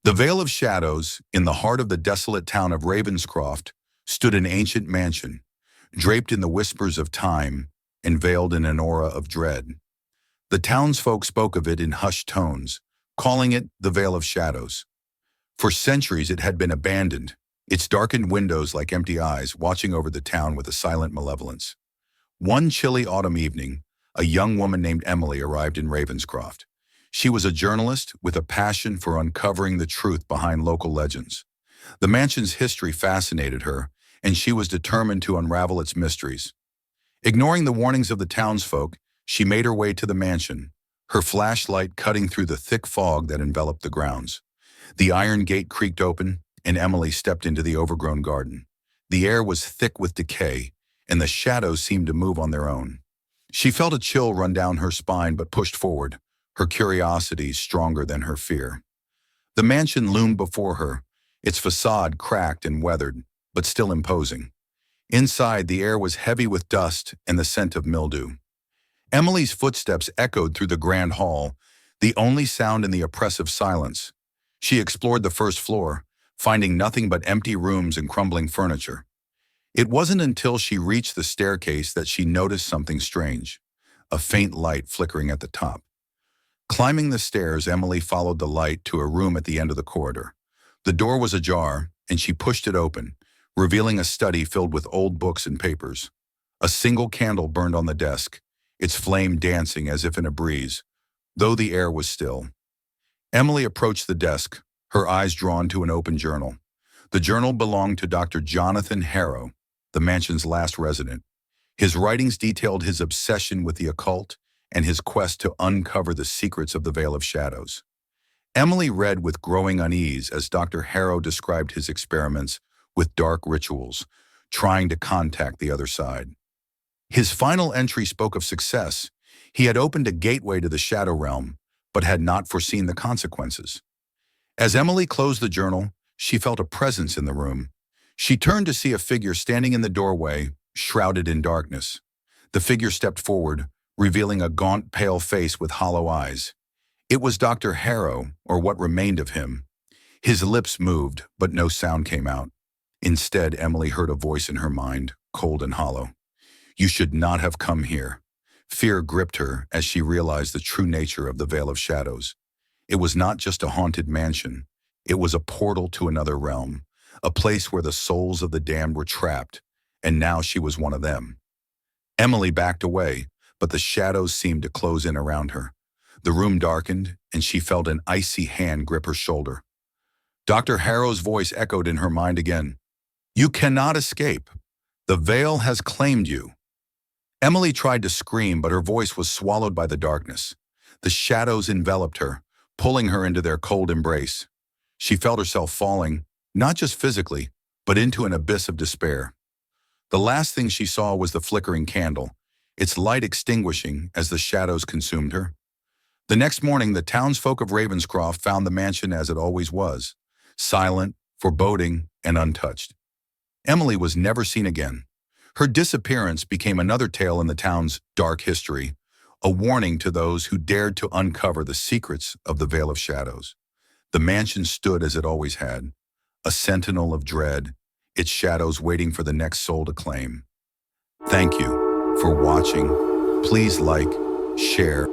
The Vale of Shadows, in the heart of the desolate town of Ravenscroft, stood an ancient mansion, draped in the whispers of time and veiled in an aura of dread. The townsfolk spoke of it in hushed tones, calling it the Vale of Shadows. For centuries it had been abandoned, its darkened windows like empty eyes watching over the town with a silent malevolence. One chilly autumn evening, a young woman named Emily arrived in Ravenscroft. She was a journalist with a passion for uncovering the truth behind local legends. The mansion's history fascinated her, and she was determined to unravel its mysteries. Ignoring the warnings of the townsfolk, she made her way to the mansion, her flashlight cutting through the thick fog that enveloped the grounds. The iron gate creaked open, and Emily stepped into the overgrown garden. The air was thick with decay, and the shadows seemed to move on their own. She felt a chill run down her spine but pushed forward, her curiosity stronger than her fear. The mansion loomed before her, its facade cracked and weathered, but still imposing. Inside, the air was heavy with dust and the scent of mildew. Emily's footsteps echoed through the grand hall, the only sound in the oppressive silence. She explored the first floor, finding nothing but empty rooms and crumbling furniture. It wasn't until she reached the staircase that she noticed something strange, a faint light flickering at the top. Climbing the stairs, Emily followed the light to a room at the end of the corridor. The door was ajar, and she pushed it open, revealing a study filled with old books and papers. A single candle burned on the desk, its flame dancing as if in a breeze, though the air was still. Emily approached the desk, her eyes drawn to an open journal. The journal belonged to Dr. Jonathan Harrow, the mansion's last resident. His writings detailed his obsession with the occult and his quest to uncover the secrets of the Vale of Shadows. Emily read with growing unease as Dr. Harrow described his experiments with dark rituals, trying to contact the other side. His final entry spoke of success. He had opened a gateway to the shadow realm, but had not foreseen the consequences. As Emily closed the journal, she felt a presence in the room. She turned to see a figure standing in the doorway, shrouded in darkness. The figure stepped forward, revealing a gaunt, pale face with hollow eyes. It was Dr. Harrow, or what remained of him. His lips moved, but no sound came out. Instead, Emily heard a voice in her mind, cold and hollow. "You should not have come here." Fear gripped her as she realized the true nature of the Vale of Shadows. It was not just a haunted mansion. It was a portal to another realm, a place where the souls of the damned were trapped, and now she was one of them. Emily backed away, but the shadows seemed to close in around her. The room darkened, and she felt an icy hand grip her shoulder. Dr. Harrow's voice echoed in her mind again. "You cannot escape. The veil has claimed you." Emily tried to scream, but her voice was swallowed by the darkness. The shadows enveloped her, pulling her into their cold embrace. She felt herself falling, not just physically, but into an abyss of despair. The last thing she saw was the flickering candle, its light extinguishing as the shadows consumed her. The next morning, the townsfolk of Ravenscroft found the mansion as it always was, silent, foreboding, and untouched. Emily was never seen again. Her disappearance became another tale in the town's dark history, a warning to those who dared to uncover the secrets of the Vale of Shadows. The mansion stood as it always had, a sentinel of dread, its shadows waiting for the next soul to claim. Thank you for watching. Please like, share,